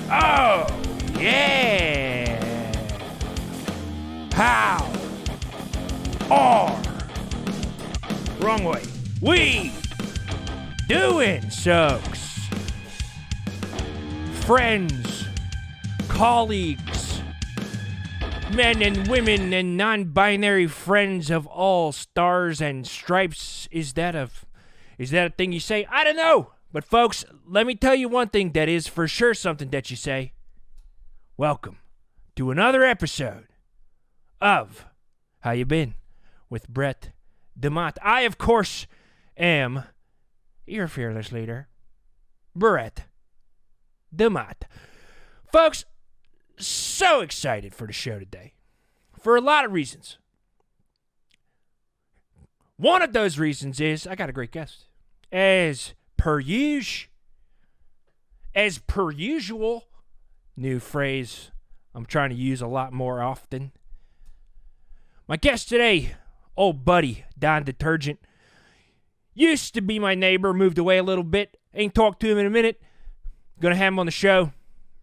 Oh, yeah. How are, wrong way, we doing, folks? Friends, colleagues, men and women and non-binary friends of all stars and stripes. Is that a thing you say? I don't know. But folks, let me tell you one thing that is for sure something that you say. Welcome to another episode of How You Been with Brett DeMott. I, of course, am your fearless leader, Brett DeMott. Folks, so excited for the show today for a lot of reasons. One of those reasons is I got a great guest. As per usual, new phrase I'm trying to use a lot more often. My guest today, old buddy Don Detergent, used to be my neighbor, moved away a little bit. Ain't talked to him in a minute. Gonna have him on the show.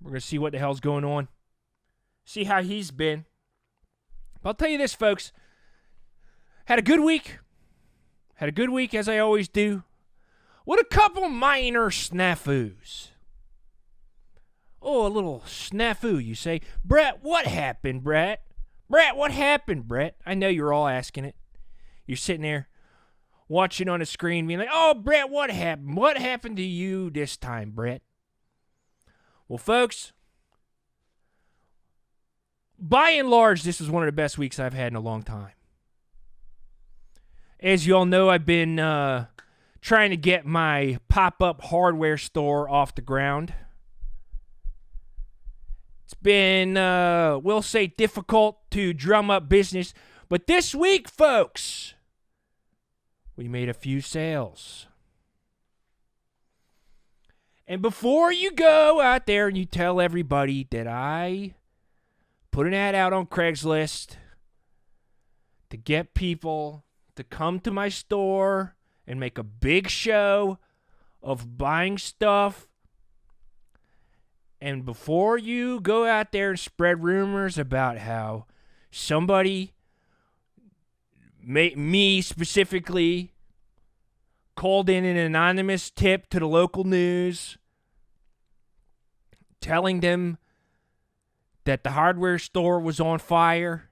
We're gonna see what the hell's going on. See how he's been. But I'll tell you this, folks. Had a good week. As I always do. With a couple minor snafus. Oh, a little snafu, you say. Brett, what happened, Brett? Brett, what happened, Brett? I know you're all asking it. You're sitting there watching on the screen being like, oh, Brett, what happened? What happened to you this time, Brett? Well, folks, by and large, this is one of the best weeks I've had in a long time. As you all know, I've been trying to get my pop-up hardware store off the ground. It's been, we'll say, difficult to drum up business. But this week, folks, we made a few sales. And before you go out there and you tell everybody that I put an ad out on Craigslist to get people to come to my store and make a big show of buying stuff. And before you go out there and spread rumors about how somebody, me specifically, called in an anonymous tip to the local news telling them that the hardware store was on fire.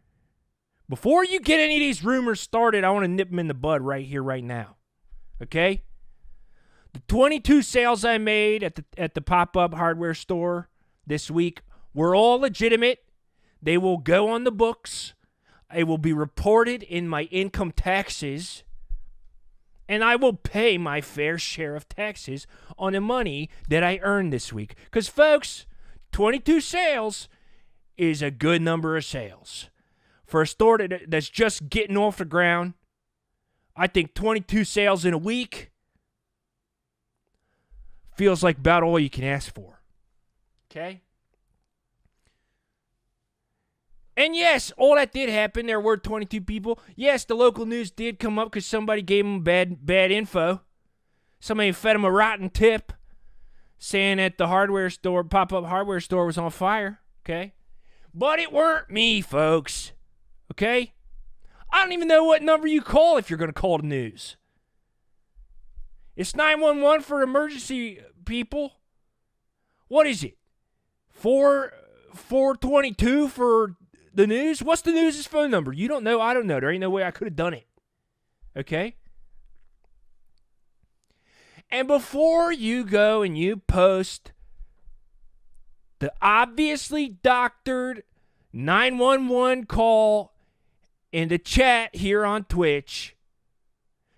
Before you get any of these rumors started, I want to nip them in the bud right here, right now. Okay? The 22 sales I made at the pop-up hardware store this week were all legitimate. They will go on the books. It will be reported in my income taxes. And I will pay my fair share of taxes on the money that I earned this week. Because, folks, 22 sales is a good number of sales. For a store that's just getting off the ground, I think 22 sales in a week feels like about all you can ask for. Okay? And yes, all that did happen. There were 22 people. Yes, the local news did come up because somebody gave them bad info. Somebody fed them a rotten tip saying that the hardware store, pop-up hardware store was on fire. Okay? But it weren't me, folks. Okay? I don't even know what number you call if you're going to call the news. It's 911 for emergency people. What is it? 422 for the news? What's the news' phone number? You don't know. I don't know. There ain't no way I could have done it. Okay? And before you go and you post the obviously doctored 911 call in the chat here on Twitch,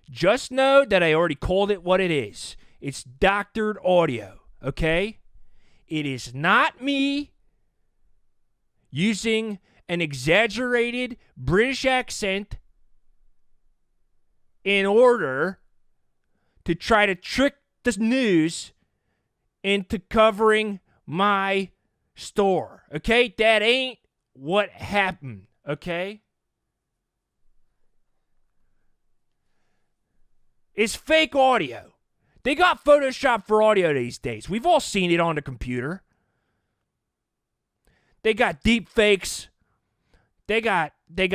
just know that I already called it what it is. It's doctored audio, okay? It is not me using an exaggerated British accent in order to try to trick the news into covering my store, okay? That ain't what happened, okay? It's fake audio. They got Photoshop for audio these days. We've all seen it on the computer. They got deep fakes. They got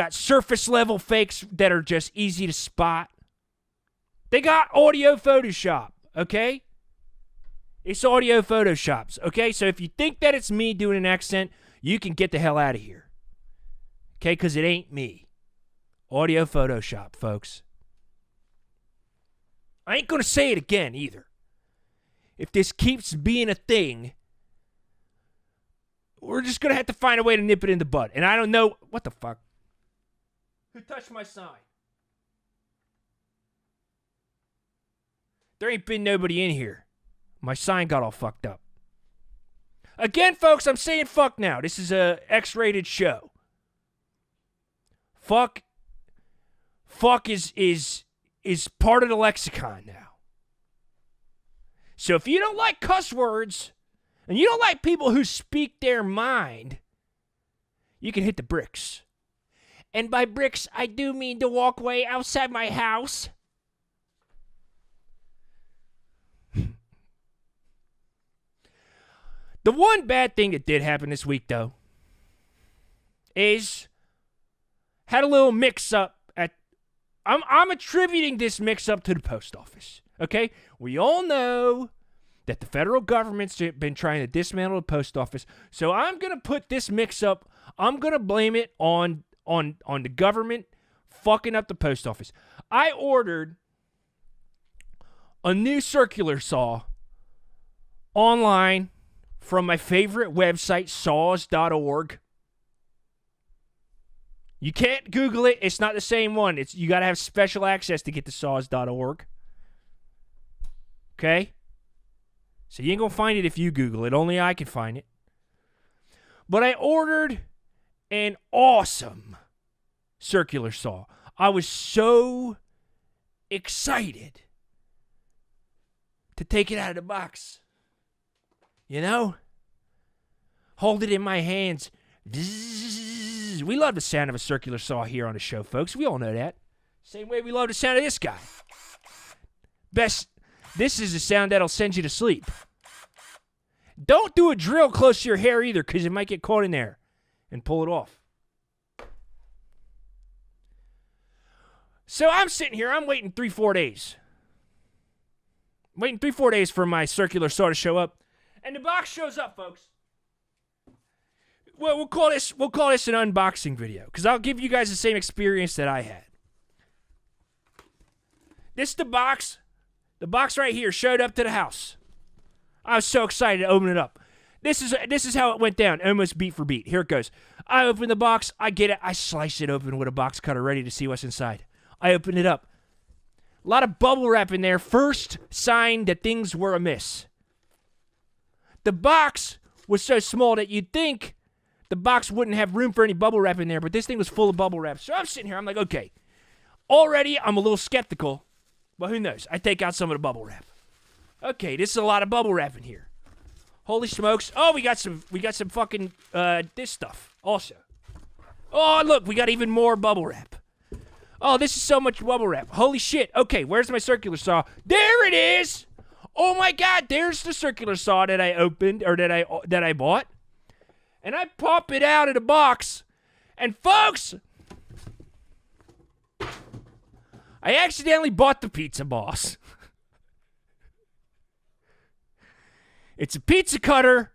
surface level fakes that are just easy to spot. They got audio Photoshop, okay? It's audio Photoshops, okay? So if you think that it's me doing an accent, you can get the hell out of here. Okay, because it ain't me. Audio Photoshop, folks. I ain't going to say it again either. If this keeps being a thing, we're just going to have to find a way to nip it in the bud. And I don't know. What the fuck? Who touched my sign? There ain't been nobody in here. My sign got all fucked up. Again, folks, I'm saying fuck now. This is a X-rated show. Fuck is part of the lexicon now. So if you don't like cuss words, and you don't like people who speak their mind, you can hit the bricks. And by bricks, I do mean the walkway outside my house. The one bad thing that did happen this week, though, is had a little mix-up at... I'm attributing this mix-up to the post office, okay? We all know that the federal government's been trying to dismantle the post office, so I'm going to put this mix-up, I'm going to blame it on the government fucking up the post office. I ordered a new circular saw online from my favorite website, saws.org. You can't Google it. It's not the same one. You got to have special access to get to saws.org. Okay? So you ain't going to find it if you Google it. Only I can find it. But I ordered an awesome circular saw. I was so excited to take it out of the box. You know? Hold it in my hands. We love the sound of a circular saw here on the show, folks. We all know that. Same way we love the sound of this guy. This is the sound that'll send you to sleep. Don't do a drill close to your hair either, because it might get caught in there and pull it off. So I'm sitting here. I'm waiting 3-4 days. Waiting 3-4 days for my circular saw to show up. And the box shows up, folks. Well, we'll call this an unboxing video, because I'll give you guys the same experience that I had. This is the box. The box right here showed up to the house. I was so excited to open it up. This is how it went down, almost beat for beat. Here it goes. I open the box. I get it. I slice it open with a box cutter, ready to see what's inside. I open it up. A lot of bubble wrap in there. First sign that things were amiss. The box was so small that you'd think the box wouldn't have room for any bubble wrap in there, but this thing was full of bubble wrap. So I'm sitting here, I'm like, okay. Already, I'm a little skeptical, but who knows? I take out some of the bubble wrap. Okay, this is a lot of bubble wrap in here. Holy smokes. Oh, we got some fucking, this stuff also. Oh, look, we got even more bubble wrap. Oh, this is so much bubble wrap. Holy shit. Okay, where's my circular saw? There it is! Oh my God, there's the circular saw that I opened, or that I bought. And I pop it out of the box. And folks, I accidentally bought the Pizza Boss. It's a pizza cutter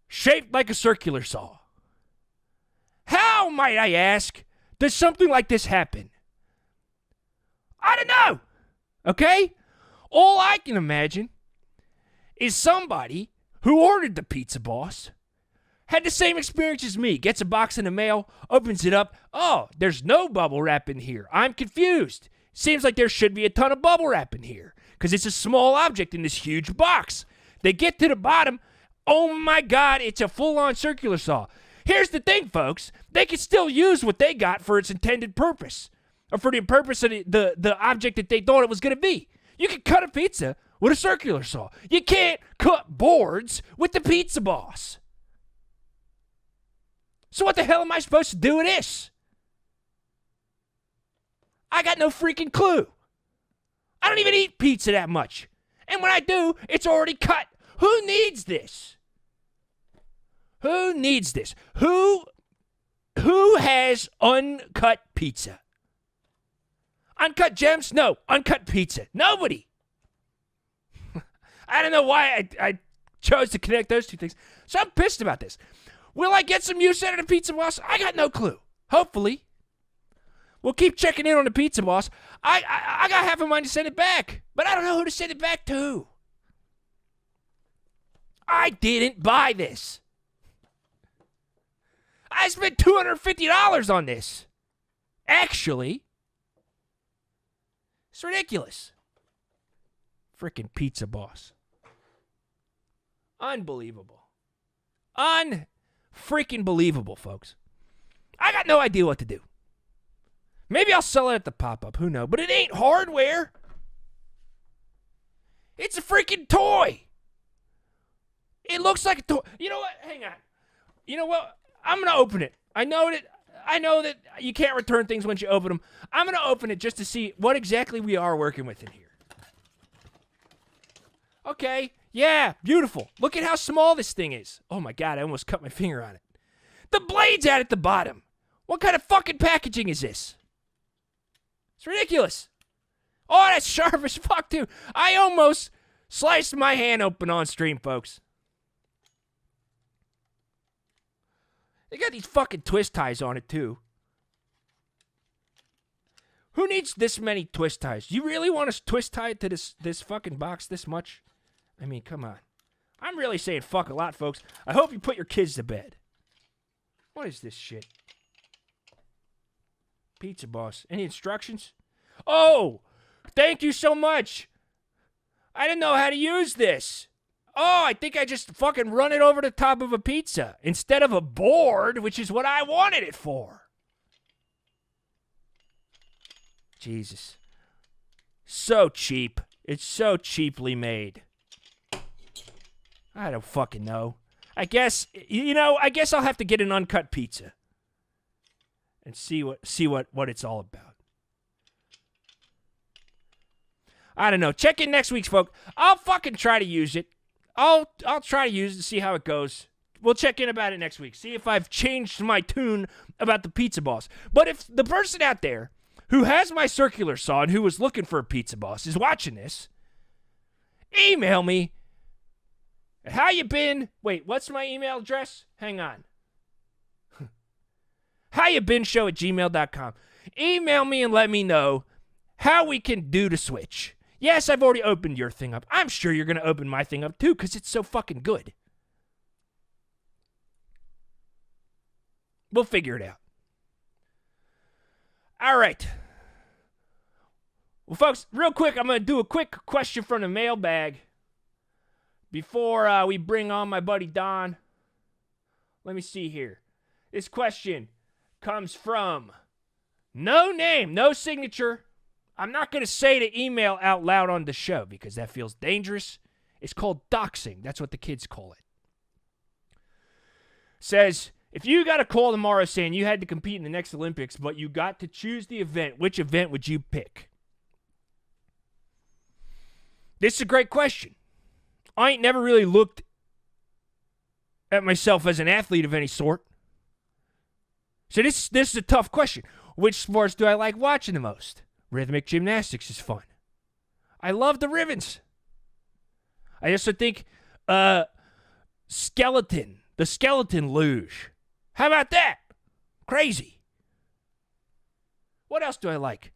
shaped like a circular saw. How, might I ask, does something like this happen? I don't know. Okay? All I can imagine is somebody who ordered the Pizza Boss had the same experience as me. Gets a box in the mail, opens it up. Oh, there's no bubble wrap in here. I'm confused. Seems like there should be a ton of bubble wrap in here, because it's a small object in this huge box. They get to the bottom. Oh my God, it's a full-on circular saw. Here's the thing, folks. They can still use what they got for its intended purpose, or for the purpose of the object that they thought it was going to be. You can cut a pizza with a circular saw. You can't cut boards with the Pizza Boss. So what the hell am I supposed to do with this? I got no freaking clue. I don't even eat pizza that much. And when I do, it's already cut. Who needs this? Who needs this? Who has uncut pizza? Uncut gems? No. Uncut pizza. Nobody. I don't know why I chose to connect those two things. So I'm pissed about this. Will I get some use out of the Pizza Boss? I got no clue. Hopefully. We'll keep checking in on the Pizza Boss. I got half a mind to send it back, but I don't know who to send it back to. I didn't buy this. I spent $250 on this. Actually. It's ridiculous. Freaking Pizza Boss. Unbelievable. Unfreaking believable, folks. I got no idea what to do. Maybe I'll sell it at the pop-up. Who knows? But it ain't hardware. It's a freaking toy. It looks like a toy. You know what? Hang on. You know what? I'm going to open it. I know that you can't return things once you open them. I'm going to open it just to see what exactly we are working with in here. Okay. Yeah, beautiful. Look at how small this thing is. Oh my God, I almost cut my finger on it. The blade's out at the bottom. What kind of fucking packaging is this? It's ridiculous. Oh, that's sharp as fuck, too. I almost sliced my hand open on stream, folks. They got these fucking twist ties on it, too. Who needs this many twist ties? Do you really want to twist tie it to this fucking box this much? I mean, come on. I'm really saying fuck a lot, folks. I hope you put your kids to bed. What is this shit? Pizza Boss. Any instructions? Oh! Thank you so much! I didn't know how to use this. Oh, I think I just fucking run it over the top of a pizza instead of a board, which is what I wanted it for. Jesus. So cheap. It's so cheaply made. I don't fucking know. I guess I'll have to get an uncut pizza and see what it's all about. I don't know. Check in next week's, folks. I'll fucking try to use it. I'll try to use it to see how it goes. We'll check in about it next week. See if I've changed my tune about the Pizza Boss. But if the person out there who has my circular saw and who was looking for a Pizza Boss is watching this, email me. How you been? Wait, what's my email address? Hang on. howyoubeen@gmail.com. Email me and let me know how we can do the switch. Yes, I've already opened your thing up. I'm sure you're going to open my thing up too because it's so fucking good. We'll figure it out. All right. Well, folks, real quick, I'm going to do a quick question from the mailbag before we bring on my buddy Don. Let me see here. This question comes from no name, no signature. I'm not going to say the email out loud on the show because that feels dangerous. It's called doxing. That's what the kids call it. Says, if you got a call tomorrow saying you had to compete in the next Olympics, but you got to choose the event, which event would you pick? This is a great question. I ain't never really looked at myself as an athlete of any sort. So this is a tough question. Which sports do I like watching the most? Rhythmic gymnastics is fun. I love the ribbons. I also think the skeleton luge. How about that? Crazy. What else do I like?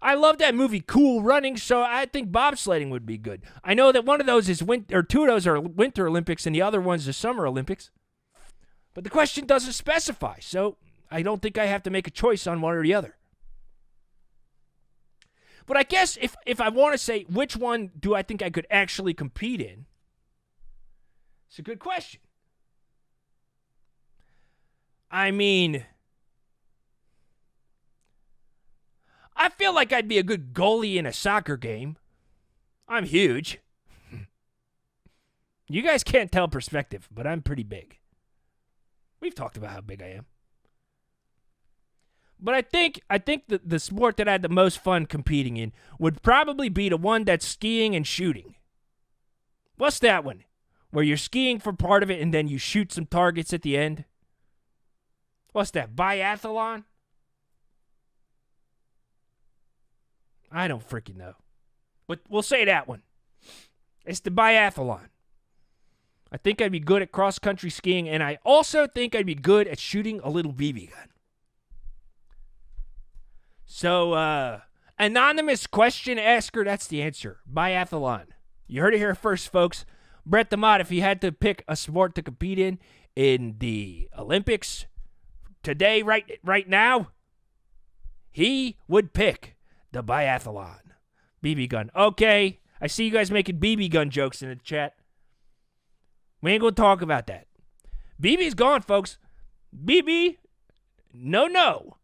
I love that movie Cool Running, so I think bobsledding would be good. I know that one of those is two of those are Winter Olympics and the other one's the Summer Olympics. But the question doesn't specify, so I don't think I have to make a choice on one or the other. But I guess if I want to say which one do I think I could actually compete in, it's a good question. I mean, I feel like I'd be a good goalie in a soccer game. I'm huge. You guys can't tell perspective, but I'm pretty big. We've talked about how big I am. But I think the sport that I had the most fun competing in would probably be the one that's skiing and shooting. What's that one? where you're skiing for part of it and then you shoot some targets at the end? What's that, biathlon? I don't freaking know. But we'll say that one. It's the biathlon. I think I'd be good at cross-country skiing, and I also think I'd be good at shooting a little BB gun. So, anonymous question asker, that's the answer. Biathlon. You heard it here first, folks. Brett the Mod, if he had to pick a sport to compete in the Olympics today, right now, he would pick the biathlon. BB gun. Okay, I see you guys making BB gun jokes in the chat. We ain't going to talk about that. BB's gone, folks. BB, no.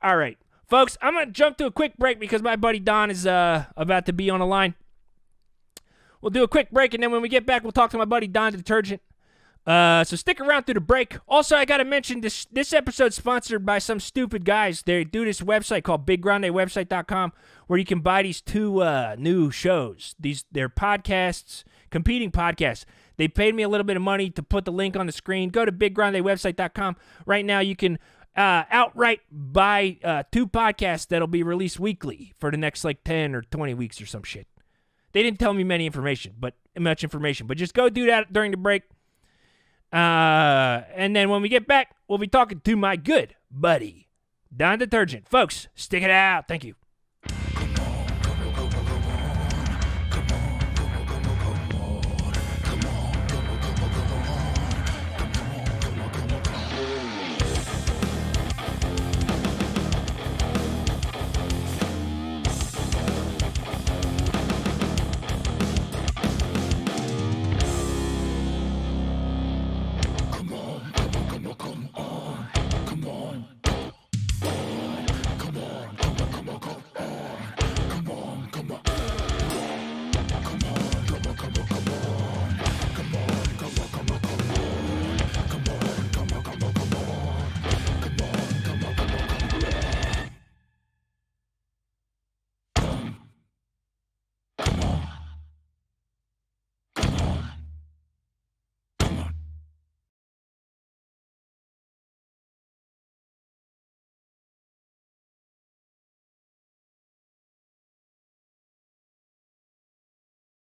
All right, folks, I'm going to jump to a quick break because my buddy Don is about to be on the line. We'll do a quick break, and then when we get back, we'll talk to my buddy Don Detergent. So stick around through the break. Also, I got to mention this episode's sponsored by some stupid guys. They do this website called BigGrandeWebsite.com where you can buy these two new shows. They're podcasts, competing podcasts. They paid me a little bit of money to put the link on the screen. Go to BigGrandeWebsite.com. Right now, you can outright buy two podcasts that'll be released weekly for the next 10 or 20 weeks or some shit. They didn't tell me much information, but just go do that during the break. And then when we get back, we'll be talking to my good buddy, Don Detergent. Folks, stick it out. Thank you.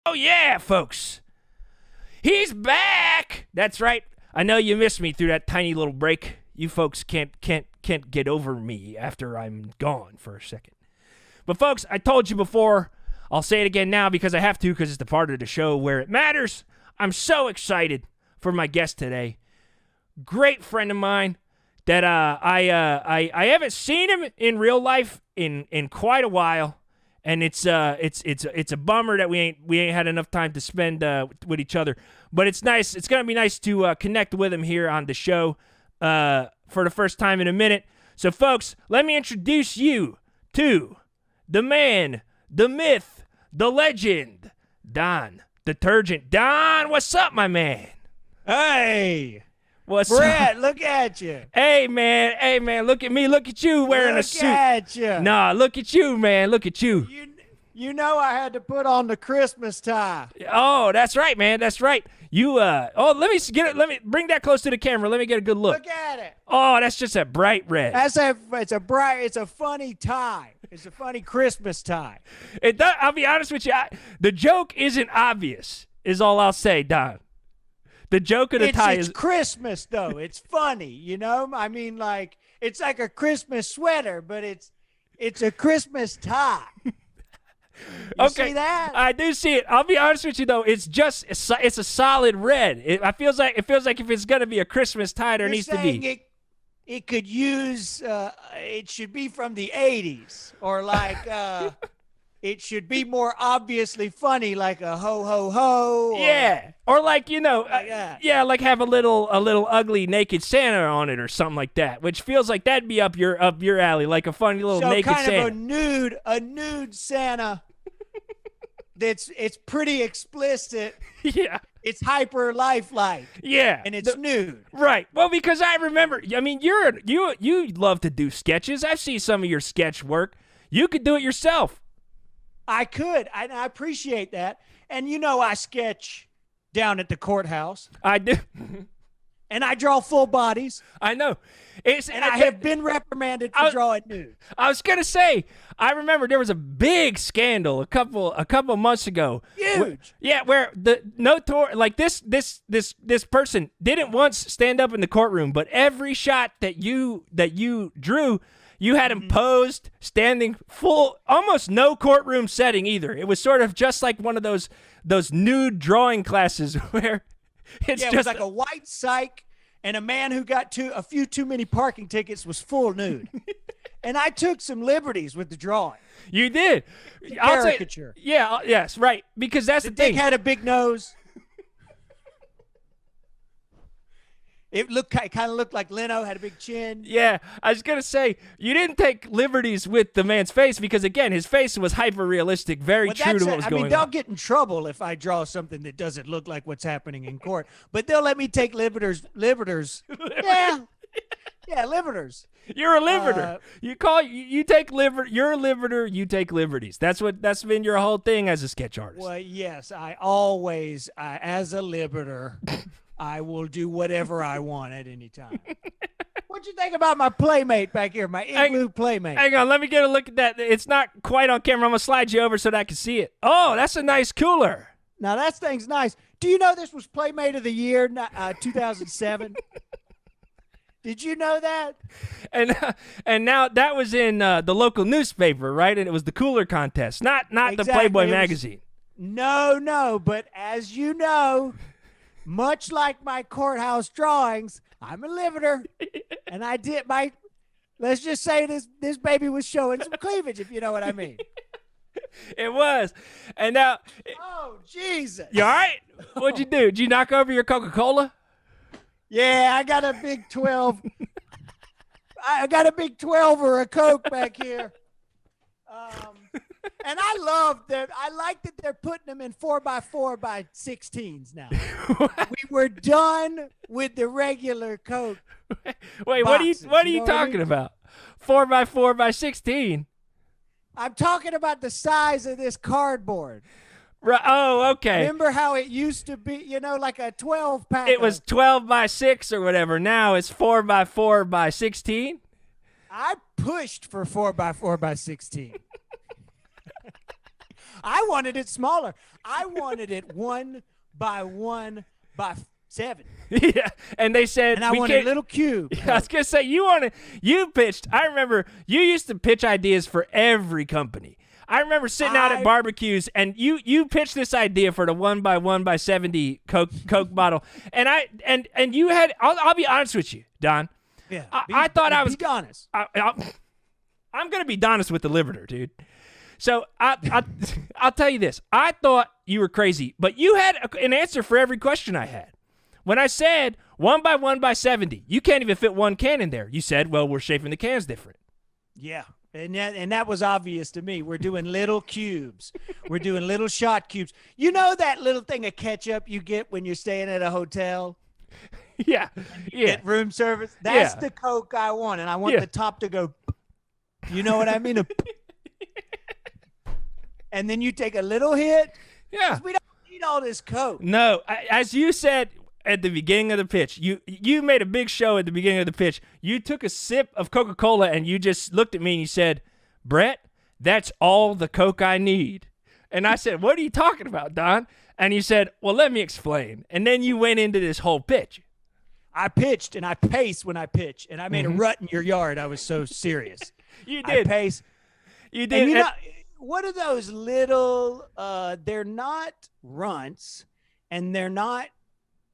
Oh yeah, folks. He's back. That's right. I know you missed me through that tiny little break. You folks can't get over me after I'm gone for a second. But folks, I told you before, I'll say it again now because I have to because it's the part of the show where it matters. I'm so excited for my guest today. Great friend of mine that I haven't seen him in real life in quite a while. And it's a bummer that we ain't had enough time to spend with each other. But it's nice. It's gonna be nice to connect with him here on the show for the first time in a minute. So, folks, let me introduce you to the man, the myth, the legend, Don Detergent. Don, what's up, my man? Hey. What's Brett, up? look at you. Hey, man, look at me. Look at you wearing a suit. Look at you. Nah, look at you, man. Look at you. You know I had to put on the Christmas tie. Oh, that's right, man. That's right. You let me bring that close to the camera. Let me get a good look. Look at it. Oh, that's just a bright red. It's a funny tie. It's a funny Christmas tie. I'll be honest with you. The joke isn't obvious, is all I'll say, Don. The joke of the tie is... It's Christmas, though. It's funny, you know? I mean, it's like a Christmas sweater, but it's a Christmas tie. You see that? I do see it. I'll be honest with you, though. It's a solid red. It feels like if it's going to be a Christmas tie, there needs to be... It could use... it should be from the 80s, or it should be more obviously funny, like a ho ho ho. Yeah, or like have a little ugly naked Santa on it or something like that, which feels like that'd be up your alley, like a funny little naked Santa. So kind of a nude Santa. It's pretty explicit. Yeah. It's hyper lifelike. Yeah. And it's nude. Right. Well, because I remember, I mean, you love to do sketches. I've seen some of your sketch work. You could do it yourself. I could. I appreciate that. And I sketch down at the courthouse. I do. And I draw full bodies. I know. And I have been reprimanded for drawing nude. I was gonna say, I remember there was a big scandal a couple months ago. Huge. Where this person didn't once stand up in the courtroom, but every shot that you drew, you had him posed, standing full, almost no courtroom setting either. It was sort of just like one of those nude drawing classes where it's it just was like a white psych, and a man who got a few too many parking tickets was full nude. And I took some liberties with the drawing. You did. Caricature. Yes, right. Because that's the thing. Dick had a big nose. It kind of looked like Leno had a big chin. Yeah, I was gonna say you didn't take liberties with the man's face because again, his face was hyper realistic, very true to what was going on. They'll get in trouble if I draw something that doesn't look like what's happening in court, but they'll let me take liberters. Yeah, liberters. You're a liberter. You take liber. You're a liberter. You take liberties. That's been your whole thing as a sketch artist. Well, yes, I always, as a liberter, I will do whatever I want at any time. What'd you think about my playmate back here, my igloo playmate? Hang on, let me get a look at that. It's not quite on camera. I'm going to slide you over so that I can see it. Oh, that's a nice cooler. Now, that thing's nice. Do you know this was Playmate of the Year, 2007? Did you know that? And now that was in the local newspaper, right? And it was the cooler contest, not exactly. The Playboy magazine. No, but as you know, much like my courthouse drawings, I'm a liberter, and I did let's just say this baby was showing some cleavage, if you know what I mean. It was. And now. Oh, Jesus. You all right? What'd you do? Did you knock over your Coca Cola? Yeah, I got a big 12. I got a big 12 or a Coke back here. And I love that. I like that they're putting them in 4x4x16s now. We were done with the regular Coke. Wait, boxes, what are you talking about? 4x4x16? I'm talking about the size of this cardboard. Right. Oh, okay. Remember how it used to be, like a 12-pack? It was 12x6 or whatever. Now it's 4x4x16? I pushed for 4x4x16. I wanted it smaller. I wanted it 1x1x7. Yeah, and they said and I wanted a little cube. I was gonna say you pitched. I remember you used to pitch ideas for every company. I remember sitting out at barbecues, and you pitched this idea for the 1x1x70 Coke bottle, and you had. I'll be honest with you, Don. Yeah, I thought I was honest. I'm gonna be honest with the liberter, dude. So I'll tell you this. I thought you were crazy, but you had an answer for every question I had. When I said 1x1x70, you can't even fit one can in there. You said, well, we're shaping the cans different. Yeah. And that was obvious to me. We're doing little cubes. We're doing little shot cubes. You know that little thing of ketchup you get when you're staying at a hotel? Yeah. Get room service? That's the Coke I want. And I want the top to go, you know what I mean? And then you take a little hit. Yeah. We don't need all this Coke. No. As you said at the beginning of the pitch, you made a big show at the beginning of the pitch. You took a sip of Coca Cola and you just looked at me and you said, Brett, that's all the Coke I need. And I said, what are you talking about, Don? And you said, well, let me explain. And then you went into this whole pitch. I pitched and I paced when I pitch, and I made a rut in your yard. I was so serious. You did. I paced. You did. And what are those little? They're not runts, and they're not.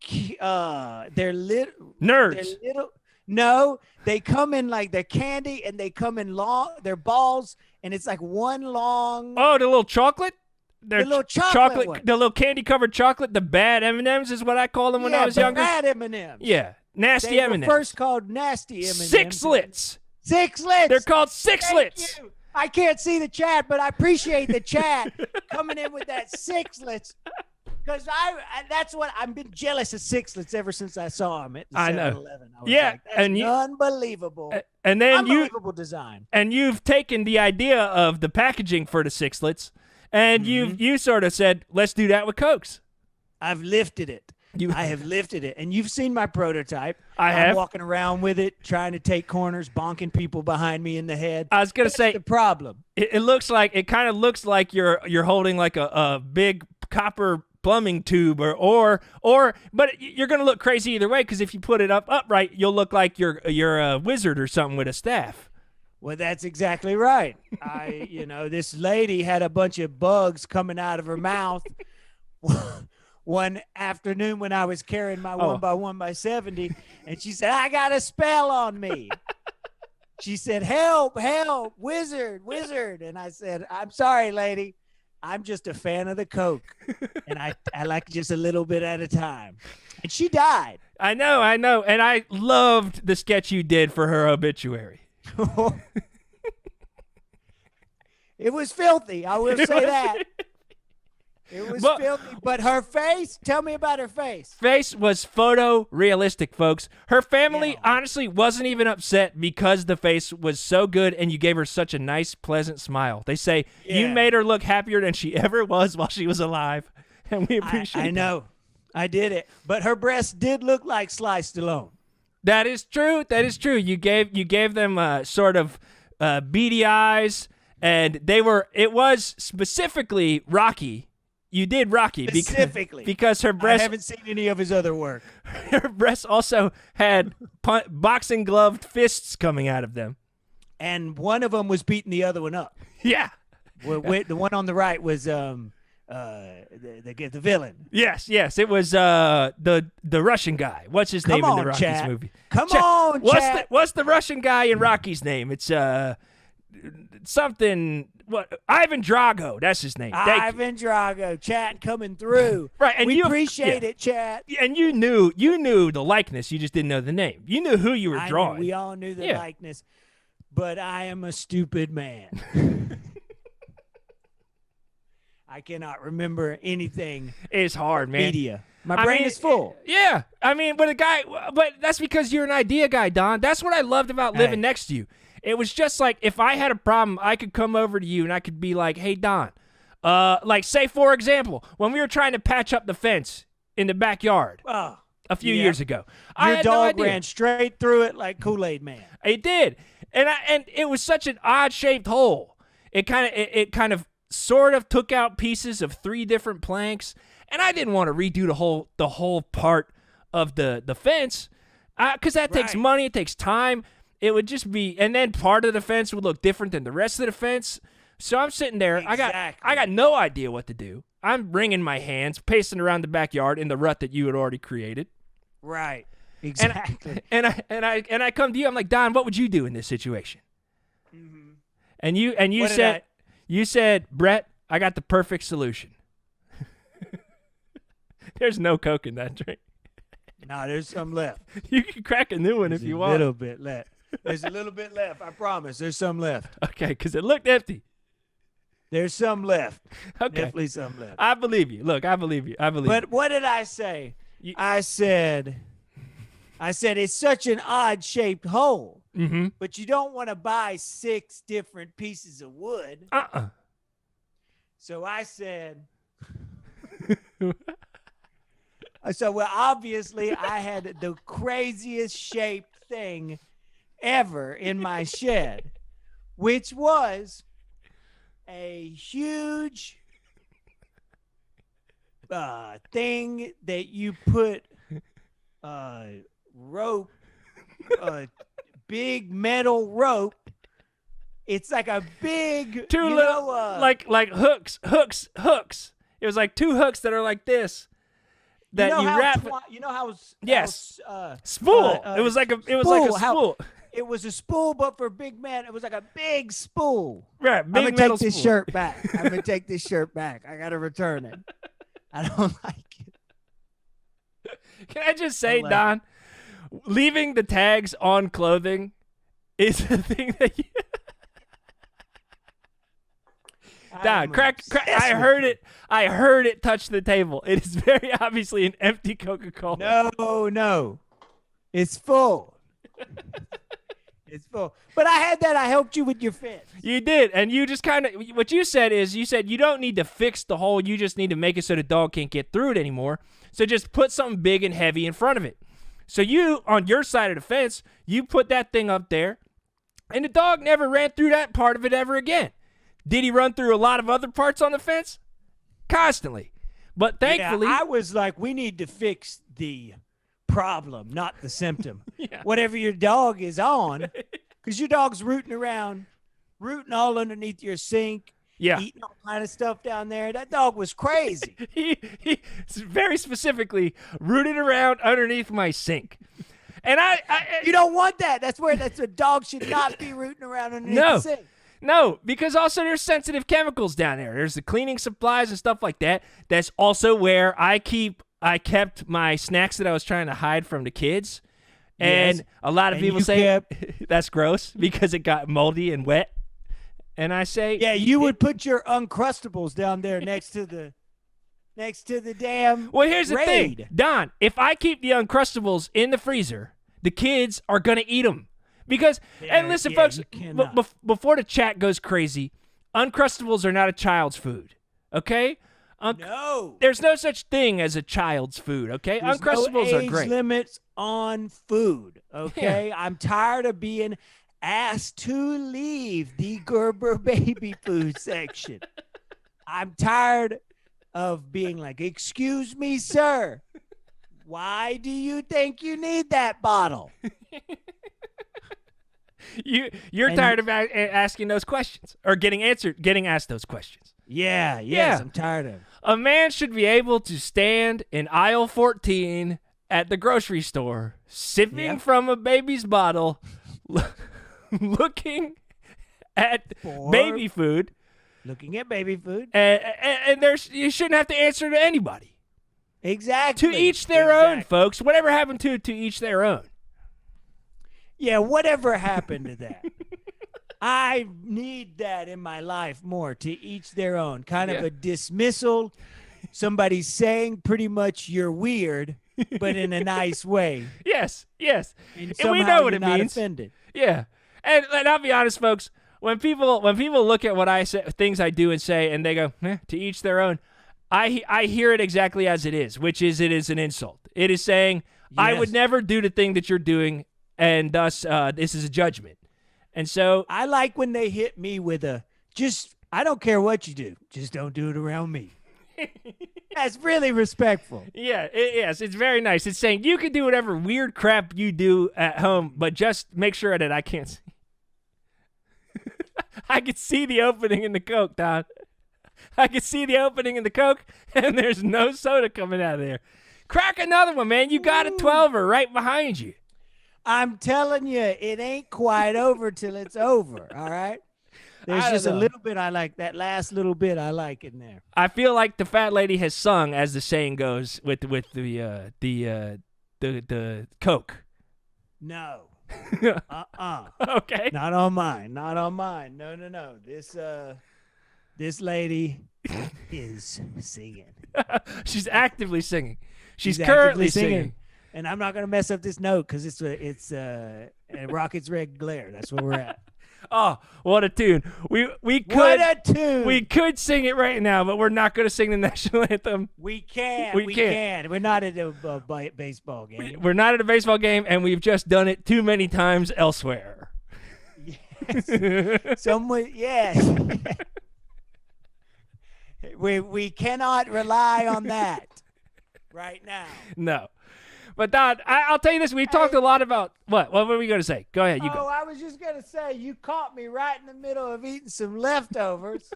They're little nerds. They're little. No, they come in like they're candy, and they come in long. They're balls, and it's like one long. Oh, the little chocolate. The little chocolate one. The little candy-covered chocolate. The bad M&Ms is what I called them when I was younger. Bad M&Ms. Yeah, nasty they M&Ms. Were first called nasty M&Ms. Sixlets. Sixlets. They're called sixlets. Thank you. I can't see the chat, but I appreciate the chat coming in with that sixlets. Because that's what I've been jealous of sixlets ever since I saw them at the 7-Eleven. I was like, that's unbelievable. And then unbelievable design. And you've taken the idea of the packaging for the sixlets, And you sort of said, let's do that with Cokes. I've lifted it. I have lifted it. And you've seen my prototype. I have. I'm walking around with it, trying to take corners, bonking people behind me in the head. I was going to say, the problem. It kind of looks like you're holding like a big copper plumbing tube or but you're going to look crazy either way, because if you put it upright, you'll look like you're a wizard or something with a staff. Well, that's exactly right. This lady had a bunch of bugs coming out of her mouth one afternoon when I was carrying my 1x1x70, and she said, I got a spell on me. She said, help, wizard. And I said, I'm sorry, lady. I'm just a fan of the Coke, and I like just a little bit at a time. And she died. I know. And I loved the sketch you did for her obituary. It was filthy. I will say that. It was filthy, but her face, tell me about her face. Face was photorealistic, folks. Her family honestly wasn't even upset because the face was so good and you gave her such a nice, pleasant smile. They say you made her look happier than she ever was while she was alive, and we appreciate it. I know. I did it. But her breasts did look like Sly Stallone. That is true. You gave them sort of beady eyes, and it was specifically Rocky. You did Rocky specifically because her breasts. I haven't seen any of his other work. Her breasts also had boxing gloved fists coming out of them, and one of them was beating the other one up. Yeah, the one on the right was the villain. Yes, it was the Russian guy. What's his name in the Rockies movie? Come on, Chat. What's the Russian guy in Rocky's name? It's something. What? Ivan Drago, that's his name. Ivan Drago, Chat coming through. Right, and we appreciate it, Chat. And you knew the likeness, you just didn't know the name. You knew who you were drawing. We all knew the likeness, but I am a stupid man. I cannot remember anything. It's hard, man. Media. My brain is full. Yeah, but that's because you're an idea guy, Don. That's what I loved about living next to you. It was just like, if I had a problem, I could come over to you and I could be like, hey, Don, like, say, for example, when we were trying to patch up the fence in the backyard a few years ago. Your dog ran straight through it like Kool-Aid Man. It did. And it was such an odd-shaped hole. It kind of sort of took out pieces of 3 different planks, and I didn't want to redo the whole part of the fence because that takes money, it takes time. It would just be, and then part of the fence would look different than the rest of the fence. So I'm sitting there, exactly. I got no idea what to do. I'm wringing my hands, pacing around the backyard in the rut that you had already created. Right. Exactly. And I come to you, I'm like, Don, what would you do in this situation? Mm-hmm. And you said, Brett, I got the perfect solution. There's no Coke in that drink. No, there's some left. You can crack a new one if you want. A little bit left. There's a little bit left. I promise. There's some left. Okay, because it looked empty. There's some left. Okay. Definitely some left. I believe you. Look, I believe you. But what did I say? I said it's such an odd-shaped hole. Mm-hmm. But you don't want to buy 6 different pieces of wood. So I said... So, well, obviously, I had the craziest shaped thing ever in my shed, which was a huge thing that you put rope, big metal rope. It's like a big, like hooks. It was like 2 hooks that are like this. That wrap. Spool. It was like a spool. It was a spool, but for big man, it was like a big spool. Right, big I'm gonna take this shirt back. I'm gonna take this shirt back. I gotta return it. I don't like it. Can I just say, Don, leaving the tags on clothing is the thing that you. Don, crack! I heard it. I heard it touch the table. It is very obviously an empty Coca Cola. No, it's full. It's full. But I had that. I helped you with your fence. You did, and you just kind of, what you said is, you said you don't need to fix the hole, you just need to make it so the dog can't get through it anymore. So just put something big and heavy in front of it. So you, on your side of the fence, you put that thing up there, and the dog never ran through that part of it ever again. Did he run through a lot of other parts on the fence? Constantly. But thankfully... Yeah, I was like, we need to fix the problem, not the symptom. Yeah. Whatever your dog is on, because your dog's rooting all underneath your sink, eating all kind of stuff down there. That dog was crazy. he very specifically rooted around underneath my sink. And I you don't want that. That's a dog should not be rooting around underneath the sink. No, because also there's sensitive chemicals down there. There's the cleaning supplies and stuff like that. That's also where I kept my snacks that I was trying to hide from the kids. And a lot of people say that's gross because it got moldy and wet. And I say, yeah, you would put your Uncrustables down there next to the damn. Well, here's the thing, Don. If I keep the Uncrustables in the freezer, the kids are gonna eat them. Because, and listen, folks, before the chat goes crazy, Uncrustables are not a child's food, okay? No. There's no such thing as a child's food, okay? There's Uncrustables no are great. age limits on food, okay? Yeah. I'm tired of being asked to leave the Gerber baby food section. I'm tired of being like, excuse me, sir. Why do you think you need that bottle? You're tired of asking those questions or getting asked those questions. Yeah, I'm tired of it. A man should be able to stand in aisle 14 at the grocery store, sipping from a baby's bottle, looking at baby food. Looking at baby food. And you shouldn't have to answer to anybody. Exactly. To each their own, folks. Whatever happened to each their own. Yeah, whatever happened to that? I need that in my life more. To each their own. Kind of a dismissal. Somebody saying pretty much you're weird, but in a nice way. Yes. And we know what it means. Offended. Yeah. And I'll be honest, folks. When people look at what I say, things I do and say, and they go, to each their own, I hear it exactly as it is, which is it is an insult. It is saying, I would never do the thing that you're doing, and thus this is a judgment. And so I like when they hit me with I don't care what you do, just don't do it around me. That's really respectful. Yeah, yes, it's very nice. It's saying you can do whatever weird crap you do at home, but just make sure that I can't see. I can see the opening in the Coke, Don. I can see the opening in the Coke, and there's no soda coming out of there. Crack another one, man. You got a 12er right behind you. I'm telling you, it ain't quite over till it's over, all right? There's just a little bit I like. That last little bit I like in there. I feel like the fat lady has sung, as the saying goes, with the Coke. No. Okay. Not on mine. No. This lady is singing. She's actively singing. She's currently singing. And I'm not gonna mess up this note because it's Rocket's Red Glare. That's where we're at. Oh, what a tune! We could what a tune. We could sing it right now, but we're not going to sing the national anthem. We can. We're not at a baseball game. We're not at a baseball game, and we've just done it too many times elsewhere. Yes. Yes. We cannot rely on that right now. No. But, Don, I'll tell you this. We've talked a lot about what? What were we going to say? Go ahead. You go. I was just going to say you caught me right in the middle of eating some leftovers.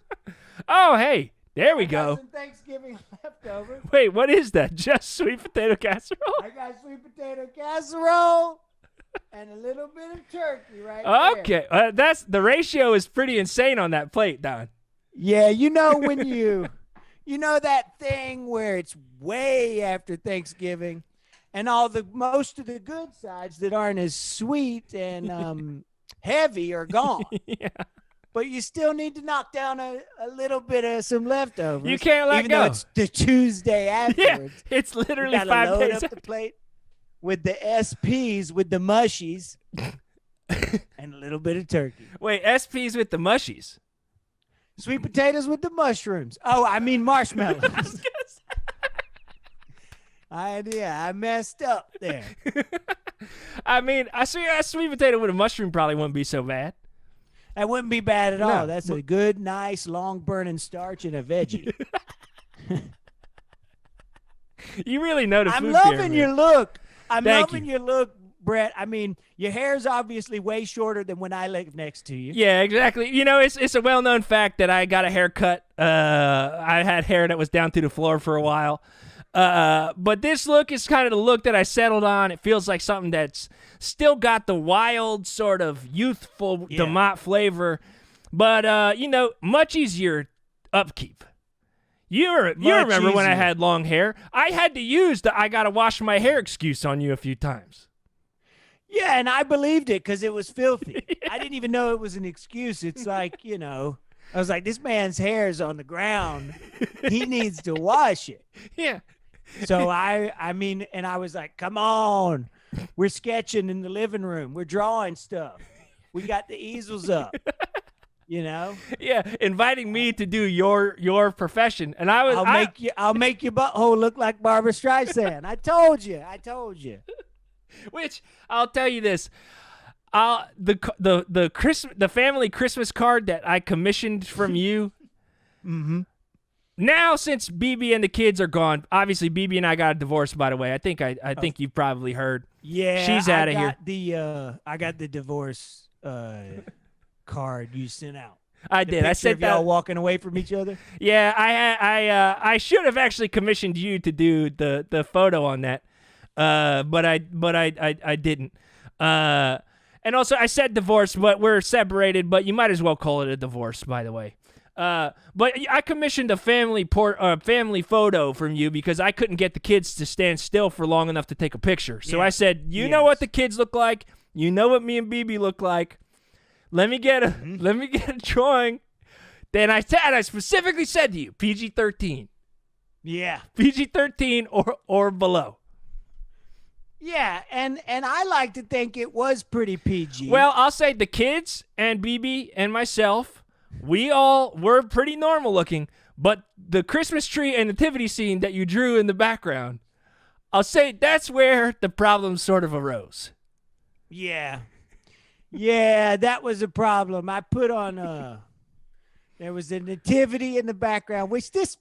Oh, hey. There we go. Some Thanksgiving leftovers. Wait, what is that? Just sweet potato casserole? I got sweet potato casserole and a little bit of turkey right there. Okay. That's the ratio is pretty insane on that plate, Don. Yeah, when you know that thing where it's way after Thanksgiving. And most of the good sides that aren't as sweet and heavy are gone. Yeah. But you still need to knock down a little bit of some leftovers. You can't let even go. Though it's the Tuesday afterwards. Yeah, it's literally you 5 load days. Up the plate with the SPs, with the mushies. and a little bit of turkey. Wait, SP's with the mushies. Sweet potatoes with the mushrooms. Oh, I mean marshmallows. I messed up there. I mean, I see a sweet potato with a mushroom probably wouldn't be so bad. That wouldn't be bad at all. No, That's a good, nice, long-burning starch and a veggie. You really know the I'm food loving pyramid. your look. I'm Thank loving you. your look, Brett. I mean, your hair's obviously way shorter than when I live next to you. Yeah, exactly. You know, it's a well-known fact that I got a haircut. I had hair that was down to the floor for a while. But this look is kind of the look that I settled on. It feels like something that's still got the wild sort of youthful DeMott flavor, but you know, much easier upkeep. You remember when I had long hair? I had to use the "I gotta wash my hair" excuse on you a few times. Yeah, and I believed it because it was filthy. I didn't even know it was an excuse. It's like, you know, I was like, this man's hair is on the ground. He needs to wash it. Yeah. So I mean, and I was like, come on. We're sketching in the living room. We're drawing stuff. We got the easels up. You know? Yeah, inviting me to do your profession. And I was I'll make your butthole look like Barbara Streisand. I told you. Which I'll tell you this. The family Christmas card that I commissioned from you. Mm-hmm. Now, since BB and the kids are gone, obviously BB and I got a divorce. By the way, I think you've probably heard. Yeah, she's out of here. I got the divorce card you sent out. I did. I said y'all walking away from each other. Yeah, I should have actually commissioned you to do the photo on that, but I didn't. And also I said divorce, but we're separated. But you might as well call it a divorce, by the way. But I commissioned a family photo from you because I couldn't get the kids to stand still for long enough to take a picture. So I said, you know what the kids look like. You know what me and BB look like. Let me get a drawing. Then I specifically said to you, PG-13. Yeah. PG-13 or below. Yeah, and I like to think it was pretty PG. Well, I'll say the kids and BB and myself, we all were pretty normal looking, but the Christmas tree and nativity scene that you drew in the background, I'll say that's where the problem sort of arose. Yeah. Yeah, that was a problem. I put on there was a nativity in the background, which this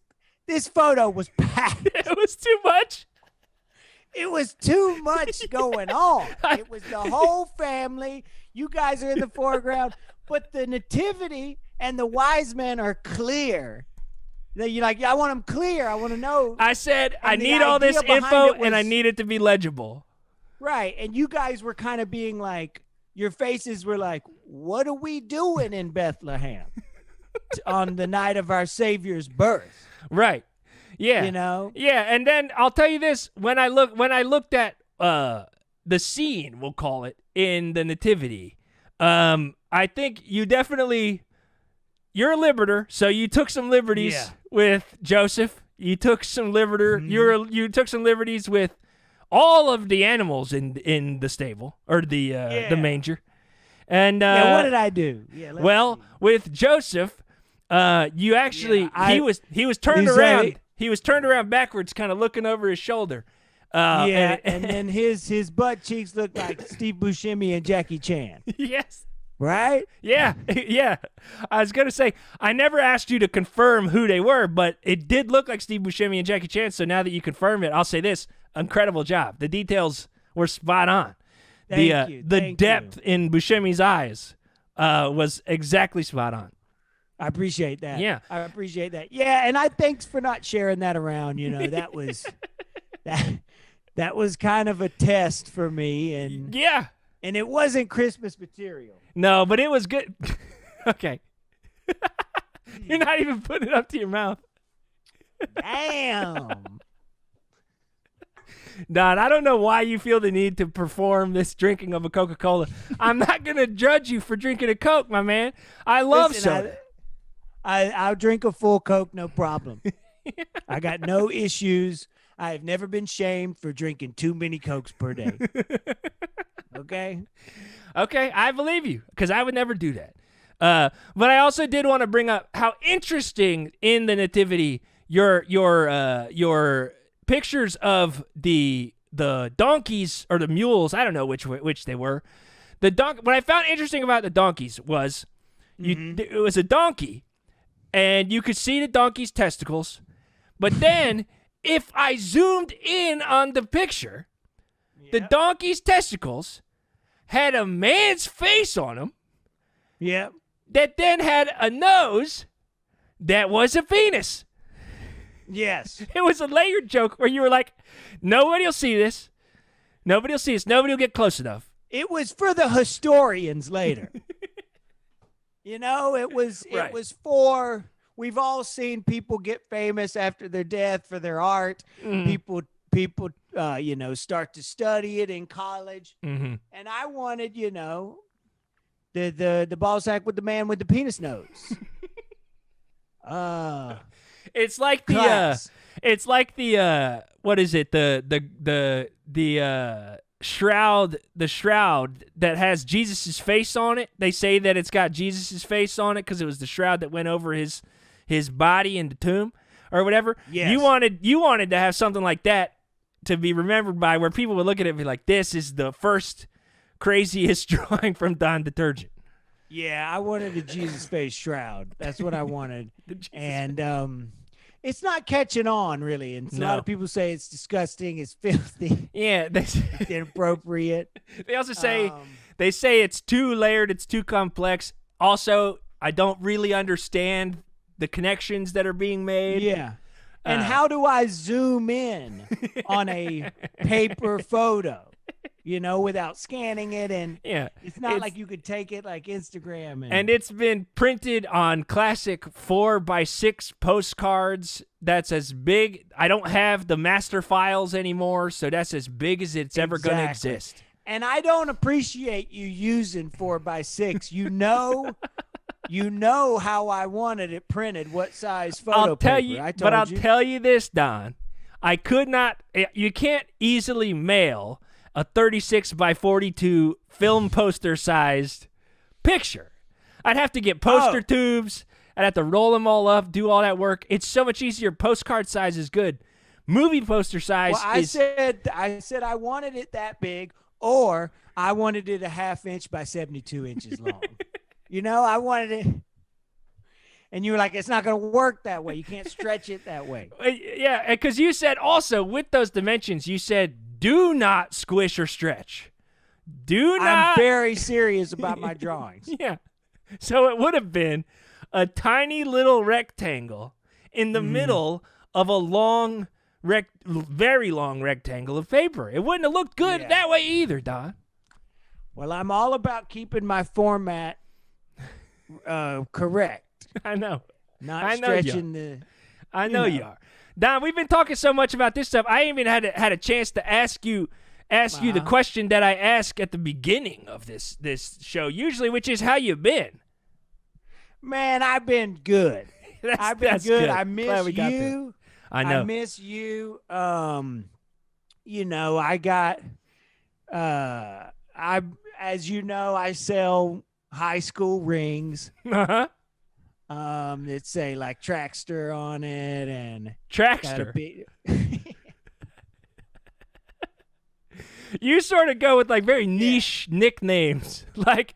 photo was packed. It was too much. It was too much going on. It was the whole family. You guys are in the foreground, but the nativity and the wise men are clear. You're like, I want them clear. I want to know. I said, I need all this info, and I need it to be legible. Right, and you guys were kind of being like, your faces were like, what are we doing in Bethlehem on the night of our Savior's birth? Right. Yeah. You know? Yeah, and then I'll tell you this, when I looked at the scene, we'll call it, in the nativity, I think you're a liberator, so you took some liberties with Joseph. You took some you took some liberties with all of the animals in the stable or the manger. And what did I do? Yeah, with Joseph, you actually he was turned around. He was turned around backwards, kind of looking over his shoulder. And then his butt cheeks looked like Steve Buscemi and Jackie Chan. Yes. Right? Yeah, yeah. I was going to say, I never asked you to confirm who they were, but it did look like Steve Buscemi and Jackie Chan, so now that you confirm it, I'll say this, incredible job. The details were spot on. The depth in Buscemi's eyes was exactly spot on. I appreciate that. Yeah. I appreciate that. Yeah, and thanks for not sharing that around. You know, that was that was kind of a test for me, and yeah. And it wasn't Christmas material. No, but it was good. Okay. You're not even putting it up to your mouth. Damn. Don, I don't know why you feel the need to perform this drinking of a Coca Cola. I'm not going to judge you for drinking a Coke, my man. I love soda. I'll drink a full Coke, no problem. I got no issues. I have never been shamed for drinking too many Cokes per day. Okay? Okay, I believe you, because I would never do that. But I also did want to bring up how interesting in the nativity your pictures of the donkeys or the mules. I don't know which they were. What I found interesting about the donkeys was it was a donkey, and you could see the donkey's testicles. But then, if I zoomed in on the picture, the donkey's testicles had a man's face on them. Yep. That then had a nose that was a penis. Yes. It was a layered joke where you were like, nobody will see this. Nobody will see this. Nobody will get close enough. It was for the historians later. You know, it was for, we've all seen people get famous after their death for their art. People start to study it in college. And I wanted, the ball sack with the man with the penis nose. It's like what is it? The shroud that has Jesus's face on it. They say that it's got Jesus's face on it because it was the shroud that went over his body in the tomb or whatever. Yes. You wanted to have something like that to be remembered by, where people would look at it and be like, this is the first craziest drawing from Don Detergent. Yeah, I wanted a Jesus face shroud. That's what I wanted. And it's not catching on, really. And a lot of people say it's disgusting, it's filthy. Yeah. It's inappropriate. They also say, it's too layered, it's too complex. Also, I don't really understand the connections that are being made. Yeah. And how do I zoom in on a paper photo? Without scanning it, and it's not like you could take it like Instagram. And it's been printed on classic 4x6 postcards. That's as big. I don't have the master files anymore, so that's as big as it's ever going to exist. And I don't appreciate you using 4x6. You know how I wanted it printed, what size photo paper. I'll tell you this, Don. I could not. You can't easily mail a 36 by 42 film poster sized picture. I'd have to get poster tubes. I'd have to roll them all up, do all that work. It's so much easier. Postcard size is good. Movie poster size I said I wanted it that big, or I wanted it a 1/2 inch by 72 inches long. I wanted it. And you were like, it's not going to work that way. You can't stretch it that way. Yeah, because you said also with those dimensions, you said, do not squish or stretch. I'm very serious about my drawings. Yeah. So it would have been a tiny little rectangle in the middle of a long, very long rectangle of paper. It wouldn't have looked good that way either, Don. Well, I'm all about keeping my format correct. I know. Stretching the... I know you are. Don, we've been talking so much about this stuff. I even had a chance to ask you the question that I ask at the beginning of this show, usually, which is how you been. Man, I've been good. I've been good. I miss you. I know. I miss you. I got. As you know, I sell high school rings. Uh-huh. That say like Trackster on it, and Trackster. You sort of go with like very niche nicknames. Like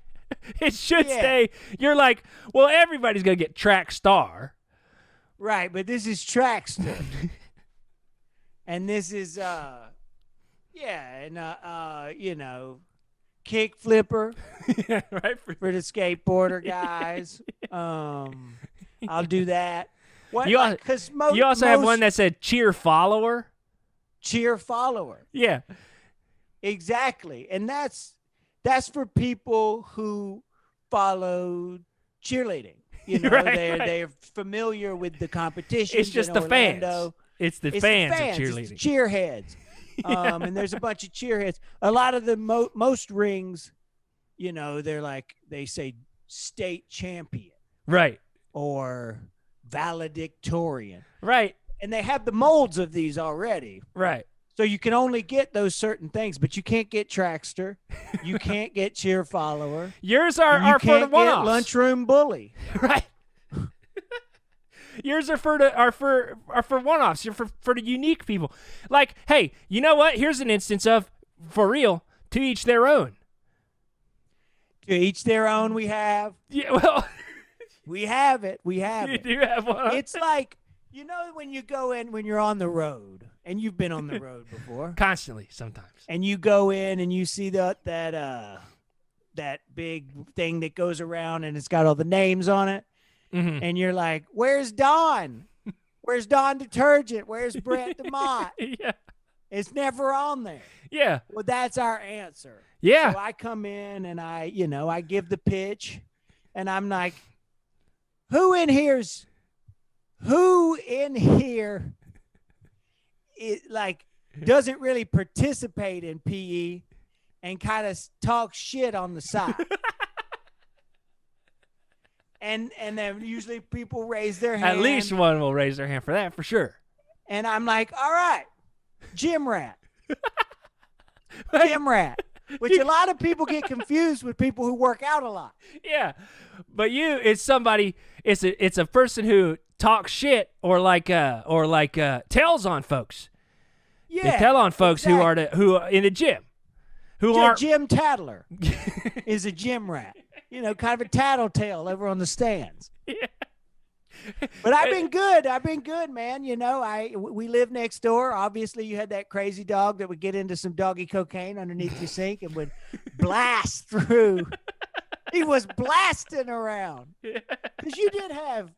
it should stay. You're like, well, everybody's gonna get Trackstar. Right, but this is Trackster. And this is Kick Flipper. Yeah, right. For the skateboarder guys. I'll do that. What? You also have one that said Cheer Follower. Cheer Follower. Yeah. Exactly. And that's for people who follow cheerleading. They're familiar with the competition. It's just the fans. It's the fans of cheerleading. It's cheerheads. And there's a bunch of cheerheads. A lot of the most rings, they're like, they say state champion. Right. Or valedictorian. Right. and they have the molds of these already. Right. So you can only get those certain things, but you can't get Trackster, you can't get Cheer Follower. Yours and you are for the can't get one-offs. Lunchroom Bully. Right. Yours are for one-offs. You're for the unique people. Like, hey, you know what? Here's an instance of, for real, to each their own. To each their own. We have. Yeah. Well, we have it. We have you it. do have one. It's like, you know, when you go in when you're on the road, and you've been on the road before. Constantly, sometimes. And you go in and you see that big thing that goes around and it's got all the names on it. Mm-hmm. And you're like, where's Don? Where's Don Detergent? Where's Brett DeMott? Yeah. It's never on there. Yeah. Well, that's our answer. Yeah. So I come in and I give the pitch and I'm like, who in here doesn't really participate in PE and kind of talks shit on the side? And then usually people raise their hand. At least one will raise their hand for that, for sure. And I'm like, all right, gym rat. Gym rat. Which a lot of people get confused with people who work out a lot. Yeah. But it's somebody, it's a person who talks shit or tells on folks. Yeah. They tell on folks exactly. who are in the gym. Who aren't Jim Tattler is a gym rat. You know, kind of a tattletale over on the stands. Yeah. But I've been good, man. You know, we live next door. Obviously, you had that crazy dog that would get into some doggy cocaine underneath your sink and would blast through. He was blasting around. Because you did have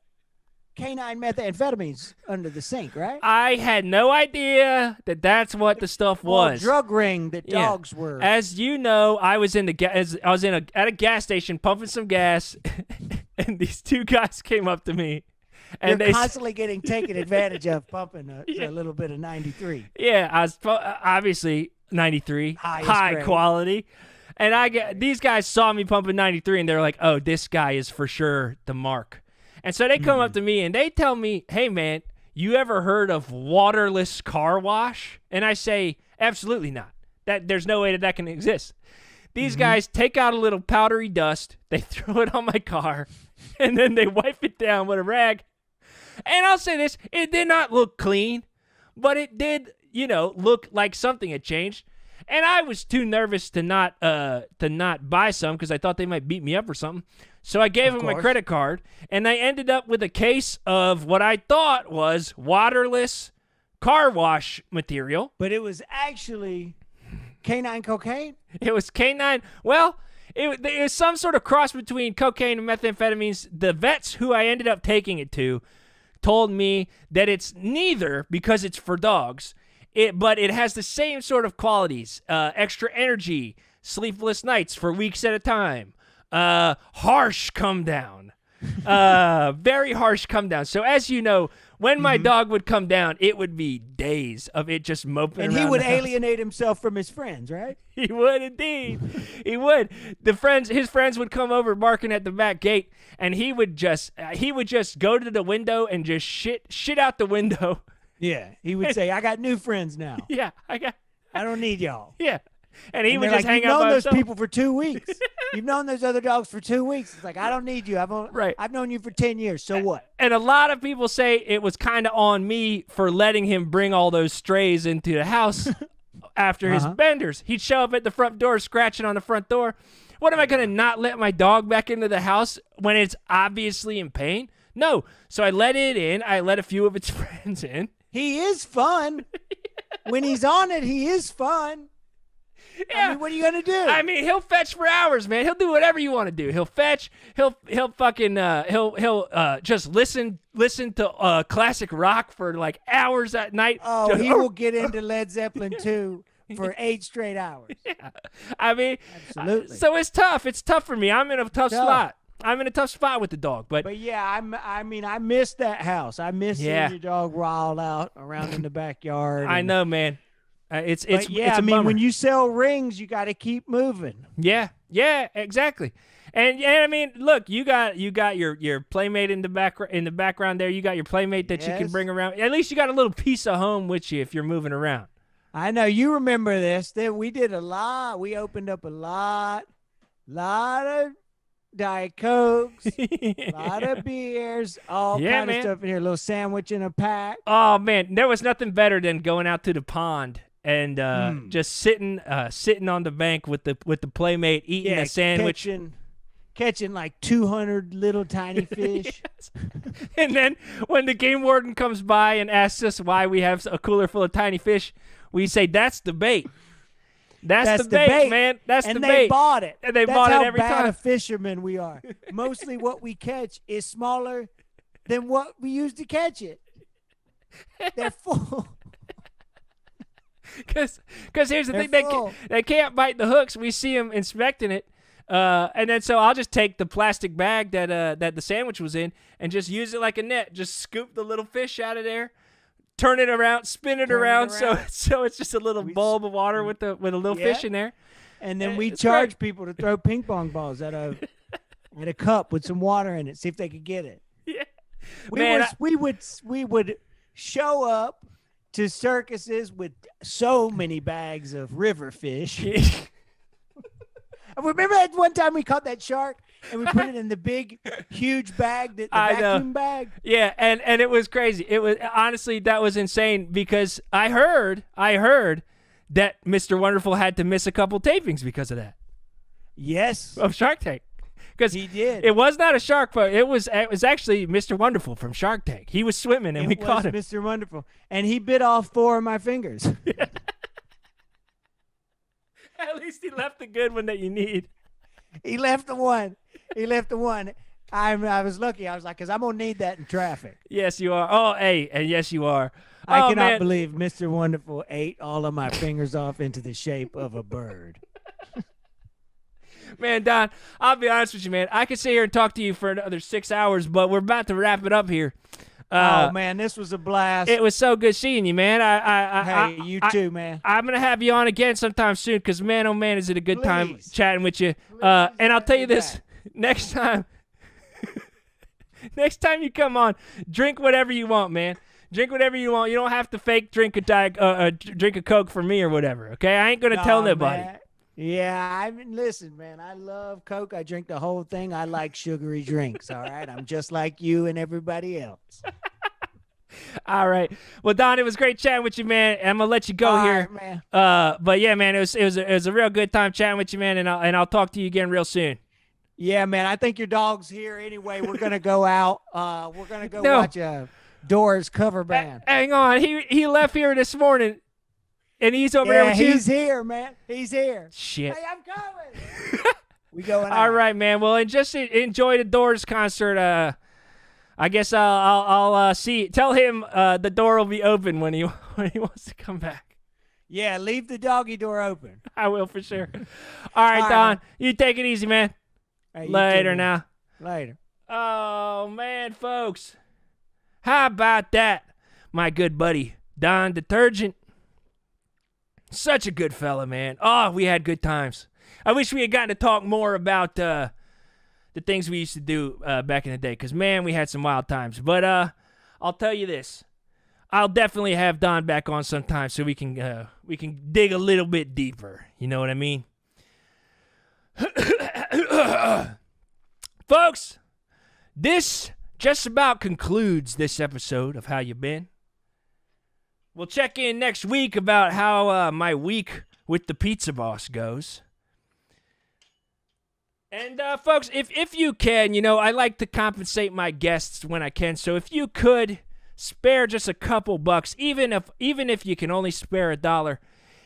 canine methamphetamines under the sink, right? I had no idea that's what the stuff was. Drug ring that dogs were. As you know, I was at a gas station pumping some gas, and these two guys came up to me, and You're constantly getting taken advantage of pumping a little bit of 93. Yeah, I was obviously 93, high grade. quality, and these guys saw me pumping 93, and they're like, "Oh, this guy is for sure the mark." And so they come up to me and they tell me, "Hey, man, you ever heard of waterless car wash?" And I say, "Absolutely not. There's no way that can exist." These guys take out a little powdery dust, they throw it on my car, and then they wipe it down with a rag. And I'll say this, it did not look clean, but it did, look like something had changed. And I was too nervous to not buy some because I thought they might beat me up or something. So I gave them my credit card, and I ended up with a case of what I thought was waterless car wash material. But it was actually canine cocaine? It was canine. Well, it was some sort of cross between cocaine and methamphetamines. The vets who I ended up taking it to told me that it's neither because it's for dogs, but it has the same sort of qualities. Extra energy, sleepless nights for weeks at a time. Harsh come down, very harsh come down. So as you know, when my dog would come down, it would be days of it just moping around. And he would the house. alienate himself from his friends, right? He would indeed. He would. His friends would come over barking at the back gate, and he would just go to the window and just shit out the window. Yeah, he would say, "I got new friends now. Yeah, I don't need y'all." Yeah. And he would they're just like, hang You've out known by those himself. people for 2 weeks. You've known those other dogs for 2 weeks. It's like, I don't need you. I've known you for 10 years. So what? And a lot of people say it was kind of on me for letting him bring all those strays into the house after his benders. He'd show up at the front door scratching on the front door. What, am I going to not let my dog back into the house when it's obviously in pain? No. So I let it in. I let a few of its friends in. He is fun. When he's on it, he is fun. Yeah. I mean, what are you gonna do? I mean, he'll fetch for hours, man. He'll do whatever you want to do. He'll fetch. He'll just listen to classic rock for like hours at night. Oh, he will get into Led Zeppelin 2 for 8 straight hours. Yeah. I mean, absolutely. So it's tough. It's tough for me. I'm in a tough spot. I'm in a tough spot with the dog, but yeah, I miss that house. I miss seeing your dog wild out around in the backyard. I know, man. It's I mean, bummer. when you sell rings, you got to keep moving. Yeah, exactly. And I mean, look, you got your playmate in the background there. You got your playmate that you can bring around. At least you got a little piece of home with you if you're moving around. I know you remember this. That we did a lot. We opened up a lot of Diet Cokes, a lot of beers, all kind of stuff in here. A little sandwich in a pack. Oh man, there was nothing better than going out to the pond and just sitting on the bank with the playmate eating a sandwich. Catching like 200 little tiny fish. Yes. And then when the game warden comes by and asks us why we have a cooler full of tiny fish, we say, that's the bait. That's the bait, man. That's the bait. And they bought it. And they bought it every time. That's how bad of fishermen we are. Mostly what we catch is smaller than what we use to catch it. They're full. Because here's the thing. They can't bite the hooks. We see them inspecting it. And then so I'll just take the plastic bag that the sandwich was in and just use it like a net. Just scoop the little fish out of there, turn it around, spin it around. So it's just a little bulb of water with a little fish in there. And then we charge people to throw ping pong balls at a cup with some water in it, see if they could get it. Yeah. We would show up to circuses with so many bags of river fish. Remember that one time we caught that shark and we put it in the big, huge bag, the vacuum bag? Yeah, and it was crazy. It was honestly, that was insane because I heard that Mr. Wonderful had to miss a couple tapings because of that. Yes, of Shark Tank, because he did. It was not a shark, but it was actually Mr. Wonderful from Shark Tank. He was swimming and we caught him. Mr. Wonderful, and he bit off 4 of my fingers. At least he left the good one that you need. He left the one. I was lucky. I was like, because I'm going to need that in traffic. Yes, you are. Oh, hey, and yes, you are. I cannot believe Mr. Wonderful ate all of my fingers off into the shape of a bird. Man, Don, I'll be honest with you, man. I could sit here and talk to you for another 6 hours, but we're about to wrap it up here. Oh, man, this was a blast. It was so good seeing you, man. Hey, you too, man. I'm going to have you on again sometime soon because, man, oh, man, is it a good time chatting with you. And I'll tell you this, next time you come on, drink whatever you want, man. Drink whatever you want. You don't have to fake drink a Coke for me or whatever, okay? I ain't going to tell nobody. Man. Yeah, listen, man, I love Coke. I drink the whole thing. I like sugary drinks, all right? I'm just like you and everybody else. All right. Well, Don, it was great chatting with you, man. I'm going to let you go here. Right, man. But, yeah, man, it was a real good time chatting with you, man, and I'll talk to you again real soon. Yeah, man, I think your dog's here anyway. We're going to go out. We're going to go watch a Doors cover band. Hang on. He left here this morning. And he's over there with you? He's here, man. He's here. Shit. Hey, I'm coming. We going out. All right, man. Well, and just enjoy the Doors concert. I guess I'll see. Tell him the door will be open when he wants to come back. Yeah, leave the doggy door open. I will for sure. All right, Don. Man. You take it easy, man. Hey, Later too, now. Later. Oh, man, folks. How about that? My good buddy, Don Detergent. Such a good fella, man. Oh, we had good times. I wish we had gotten to talk more about the things we used to do back in the day, because, man, we had some wild times. But I'll tell you this. I'll definitely have Don back on sometime so we can dig a little bit deeper. You know what I mean? Folks, this just about concludes this episode of How You Been. We'll check in next week about how my week with the pizza boss goes. And, folks, if you can, I like to compensate my guests when I can. So if you could spare just a couple bucks, even if you can only spare $1,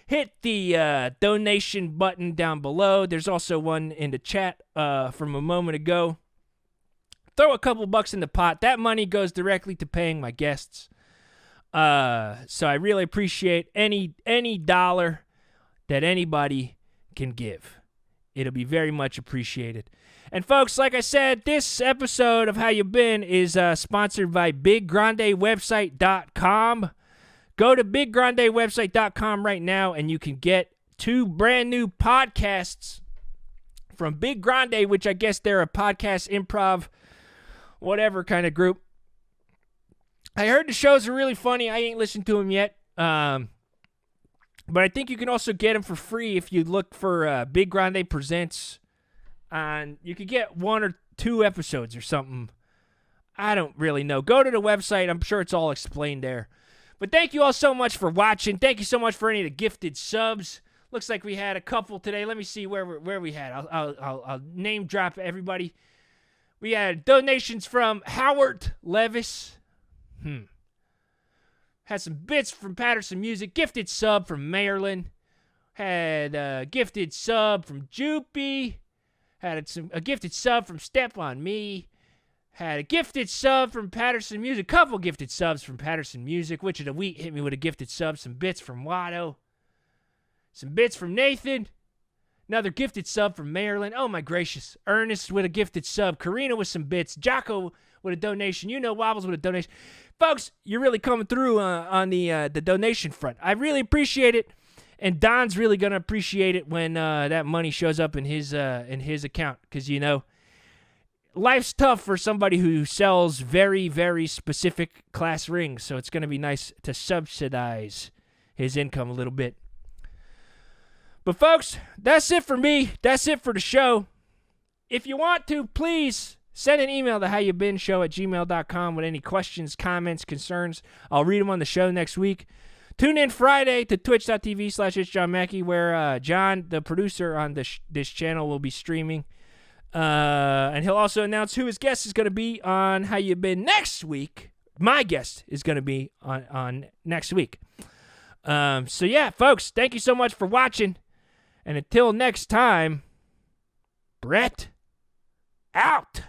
hit the donation button down below. There's also one in the chat from a moment ago. Throw a couple bucks in the pot. That money goes directly to paying my guests. So I really appreciate any dollar that anybody can give. It'll be very much appreciated. And folks, like I said, this episode of How You Been is sponsored by BigGrandeWebsite.com. Go to BigGrandeWebsite.com right now and you can get 2 brand new podcasts from Big Grande, which I guess they're a podcast, improv, whatever kind of group. I heard the shows are really funny. I ain't listened to them yet. But I think you can also get them for free if you look for Big Grande Presents. You could get 1 or 2 episodes or something. I don't really know. Go to the website. I'm sure it's all explained there. But thank you all so much for watching. Thank you so much for any of the gifted subs. Looks like we had a couple today. Let me see where we had. I'll name drop everybody. We had donations from Howard Levis. Had some bits from Patterson Music. Gifted sub from Maryland. Had a gifted sub from Joopy. Had a gifted sub from Step On Me. Had a gifted sub from Patterson Music. Couple gifted subs from Patterson Music. Witch of the Week hit me with a gifted sub. Some bits from Watto. Some bits from Nathan. Another gifted sub from Maryland. Oh my gracious. Ernest with a gifted sub. Karina with some bits. Jocko with a donation. Wobbles with a donation. Folks, you're really coming through on the donation front. I really appreciate it. And Don's really going to appreciate it when that money shows up in his account. Because, life's tough for somebody who sells very, very specific class rings. So it's going to be nice to subsidize his income a little bit. But, folks, that's it for me. That's it for the show. If you want to, please send an email to howyoubeen@gmail.com with any questions, comments, concerns. I'll read them on the show next week. Tune in Friday to twitch.tv/itsjohnmackey where John, the producer on this channel, will be streaming. And he'll also announce who his guest is going to be on How You Been next week. My guest is going to be on next week. So, yeah, folks, thank you so much for watching. And until next time, Brett out.